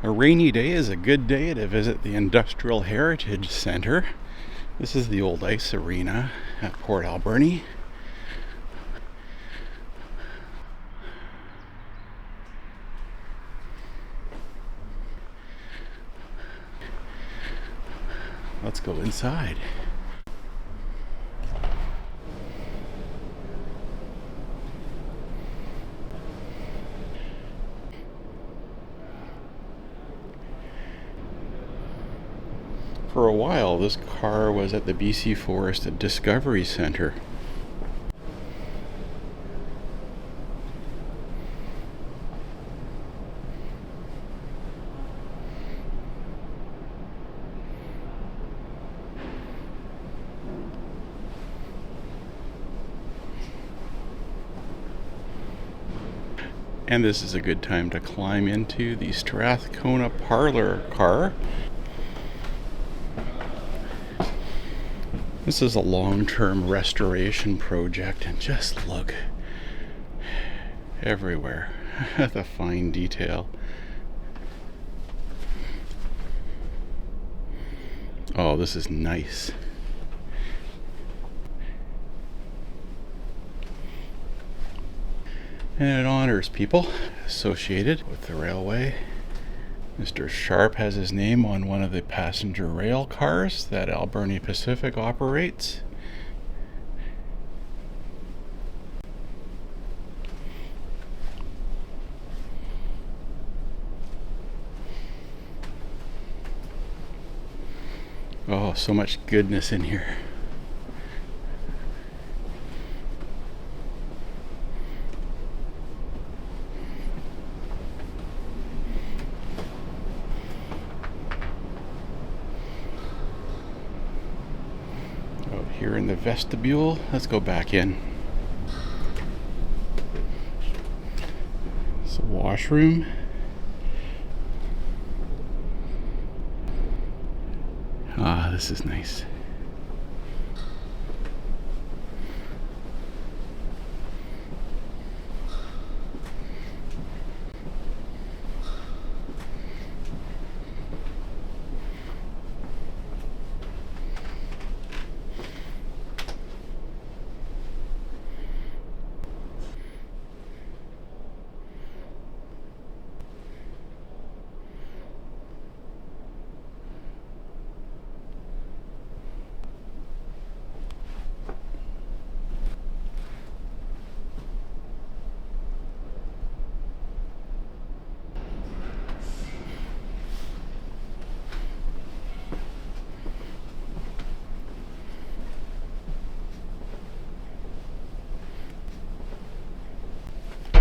A rainy day is a good day to visit the Industrial Heritage Center. This is the old ice arena at Port Alberni. Let's go inside. For a while, this car was at the BC Forest Discovery Center. And this is a good time to climb into the Strathcona Parlour car. This is a long-term restoration project, and just look everywhere at the fine detail. Oh, this is nice. And it honors people associated with the railway. Mr. Sharp has his name on one of the passenger rail cars that Alberni Pacific operates. Oh, so much goodness in here. Here in the vestibule, let's go back in. It's a washroom. Ah, this is nice.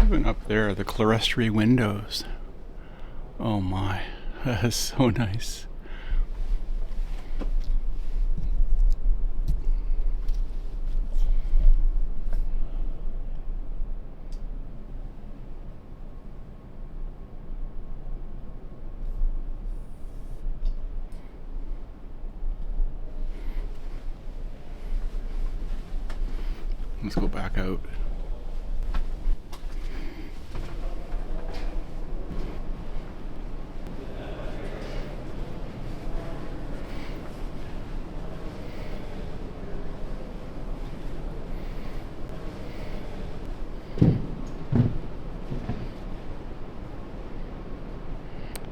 Even up there are the clerestory windows. Oh my, that is so nice. Let's go back out.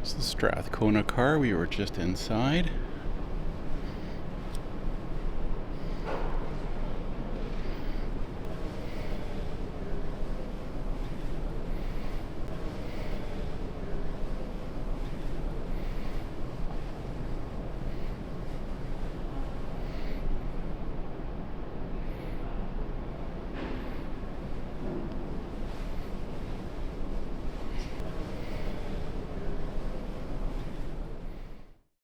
It's the Strathcona car. We were just inside.